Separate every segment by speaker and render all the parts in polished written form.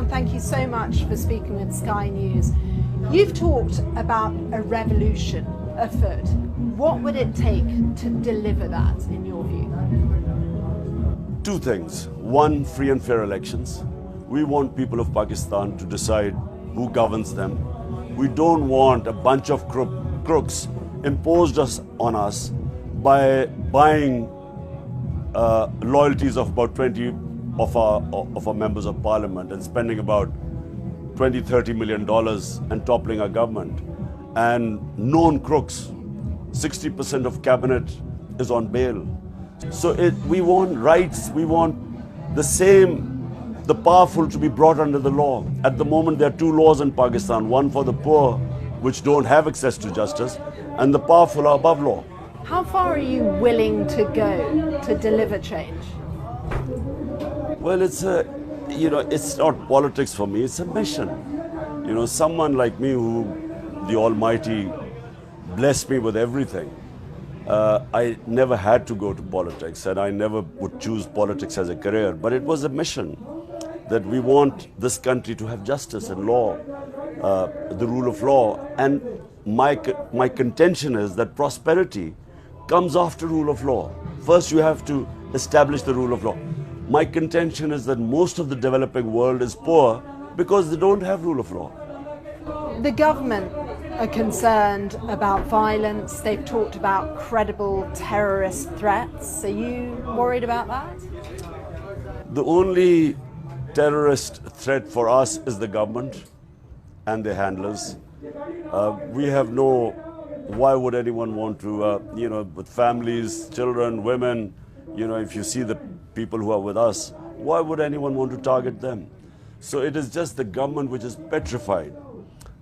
Speaker 1: Imran, thank you so much for speaking with Sky News. You've talked about a revolution afoot. What would it take to deliver that, in your view?
Speaker 2: Two things. One, free and fair elections. We want people of Pakistan to decide who governs them. We don't want a bunch of crooks imposed on us by buying loyalties of about 20 of our members of parliament and spending about $20–30 million and toppling our government. And known crooks, 60% of cabinet is on bail. So we want rights, we want the powerful to be brought under the law. At the moment there are two laws in Pakistan, one for the poor, which don't have access to justice, and the powerful are above law.
Speaker 1: How far are you willing to go to deliver change?
Speaker 2: Well, it's not politics for me, it's a mission. Someone like me who the Almighty blessed me with everything. I never had to go to politics, and I never would choose politics as a career, but it was a mission that we want this country to have justice and law, the rule of law. And my contention is that prosperity comes after rule of law. First you have to establish the rule of law. My contention is that most of the developing world is poor because they don't have rule of law.
Speaker 1: The government are concerned about violence. They've talked about credible terrorist threats. Are you worried about that?
Speaker 2: The only terrorist threat for us is the government and their handlers. We have why would anyone want to, with families, children, women, if you see the people who are with us, why would anyone want to target them? So it is just the government which is petrified.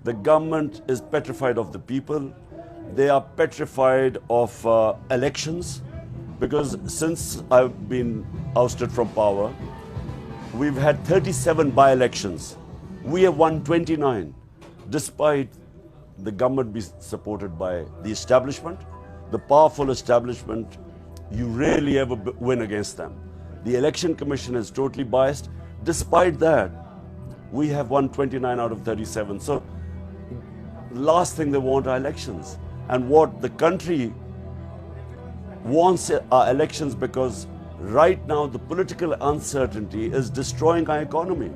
Speaker 2: The government is petrified of the people. They are petrified of elections, because since I've been ousted from power, we've had 37 by-elections. We have won 29, despite the government be supported by the establishment, the powerful establishment. You rarely ever win against them. The election commission is totally biased. Despite that, we have won 29 out of 37. So last thing they want are elections. And what the country wants are elections, because right now the political uncertainty is destroying our economy,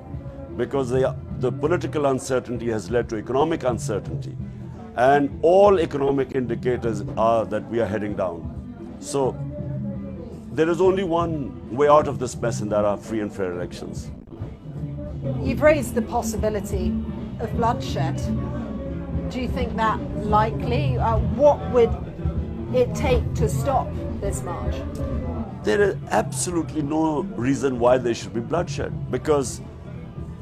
Speaker 2: because the political uncertainty has led to economic uncertainty. And all economic indicators are that we are heading down. So there is only one way out of this mess, and that are free and fair elections.
Speaker 1: You've raised the possibility of bloodshed. Do you think that likely? What would it take to stop this march?
Speaker 2: There is absolutely no reason why there should be bloodshed, because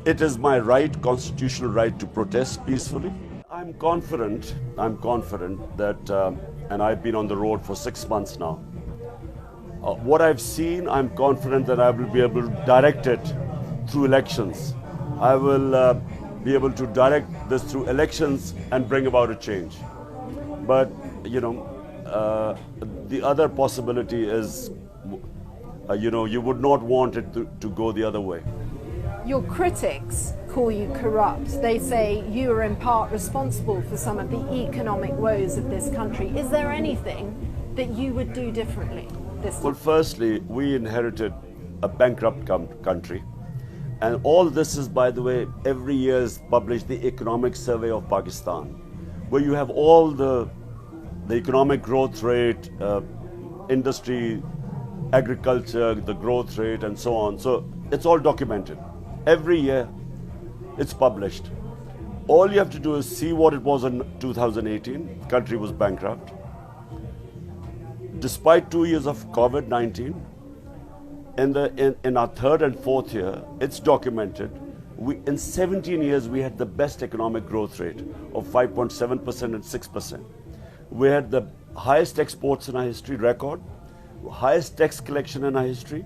Speaker 2: it is my right, constitutional right, to protest peacefully. I'm confident that, and I've been on the road for 6 months now. What I've seen, I'm confident that I will be able to direct it through elections. I will be able to direct this through elections and bring about a change. But, the other possibility is, you would not want it to go the other way.
Speaker 1: Your critics call you corrupt. They say you are in part responsible for some of the economic woes of this country. Is there anything that you would do differently this time?
Speaker 2: Well, firstly, we inherited a bankrupt country. And all this is, by the way, every year is published the Economic Survey of Pakistan, where you have all the economic growth rate, industry, agriculture, the growth rate, and so on. So it's all documented. Every year it's published. All you have to do is see what it was in 2018. The country was bankrupt. Despite 2 years of COVID-19, in our third and fourth year, it's documented. In 17 years, we had the best economic growth rate of 5.7% and 6%. We had the highest exports in our history, record, highest tax collection in our history.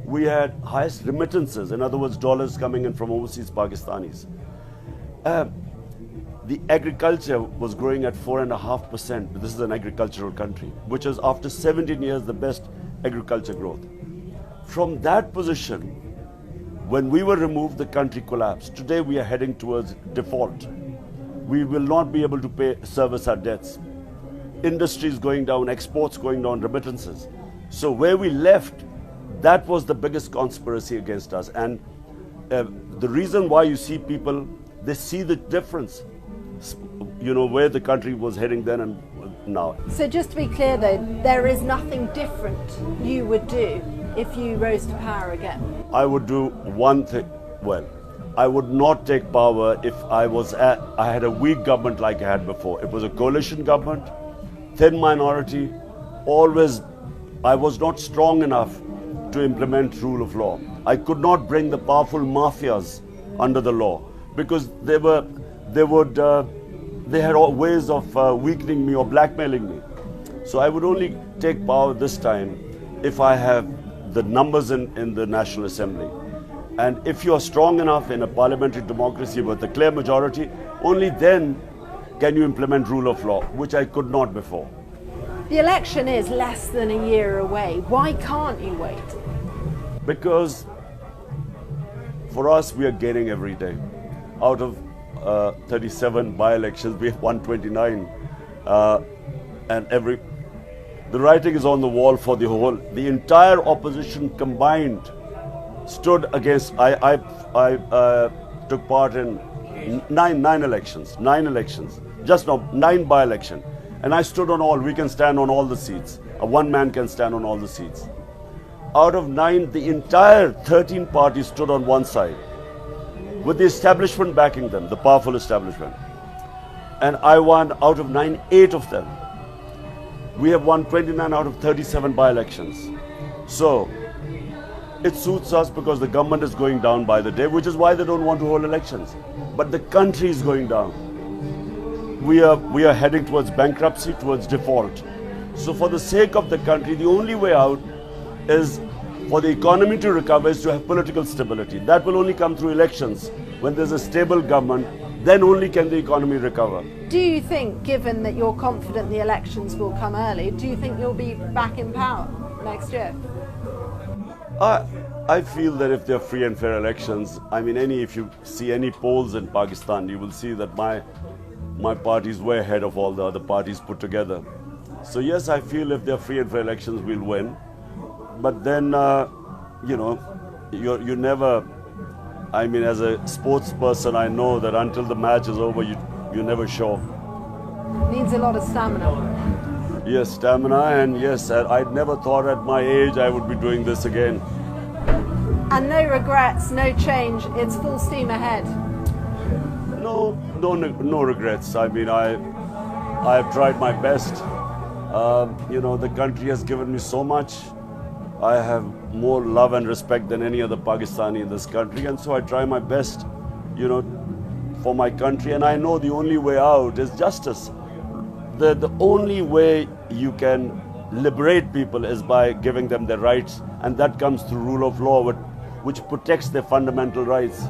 Speaker 2: We had highest remittances, in other words, dollars coming in from overseas Pakistanis. The agriculture was growing at 4.5%. This is an agricultural country, which is, after 17 years, the best agriculture growth. From that position, When we were removed, the country collapsed. Today we are heading towards default. We will not be able to service our debts. Industries going down, exports going down, remittances. So where we left, that was the biggest conspiracy against us. And the reason why you see people, they see the difference, where the country was heading then and now.
Speaker 1: So just to be clear though, there is nothing different you would do if you rose to power again?
Speaker 2: I would do one thing. Well, I would not take power if I had a weak government like I had before. It was a coalition government, thin minority, always. I was not strong enough to implement rule of law. I could not bring the powerful mafias under the law because they had ways of weakening me or blackmailing me. So I would only take power this time if I have the numbers in the National Assembly. And if you are strong enough in a parliamentary democracy with a clear majority, only then can you implement rule of law, which I could not before.
Speaker 1: The election is less than a year away. Why can't you wait?
Speaker 2: Because for us, we are gaining every day. Out of 37 by-elections, we have 129. And the writing is on the wall for the entire opposition combined stood against. I took part in nine elections, just now 9 by-election. And I stood on all. We can stand on all the seats. One man can stand on all the seats. Out of 9, the entire 13 parties stood on one side, with the establishment backing them, the powerful establishment. And I won out of 9, 8 of them. We have won 29 out of 37 by-elections. So it suits us because the government is going down by the day, which is why they don't want to hold elections. But the country is going down. We are heading towards bankruptcy, towards default. So for the sake of the country, the only way out is for the economy to recover is to have political stability. That will only come through elections. When there's a stable government, then only can the economy recover.
Speaker 1: Do you think, given that you're confident the elections will come early, do you think you'll be back in power next year?
Speaker 2: I feel that if they're free and fair elections, if you see any polls in Pakistan, you will see that my party is way ahead of all the other parties put together. So yes, I feel if they're free and fair elections, we'll win. But then, you never, as a sports person, I know that until the match is over, you're never sure.
Speaker 1: Needs a lot of stamina.
Speaker 2: Yes, stamina, and yes, I'd never thought at my age I would be doing this again.
Speaker 1: And no regrets, no change, it's full steam ahead. No regrets. I have tried my best. The country has given me so much. I have more love and respect than any other Pakistani in this country, and so I try my best, for my country. And I know the only way out is justice. The only way you can liberate people is by giving them their rights, and that comes through rule of law, which protects their fundamental rights.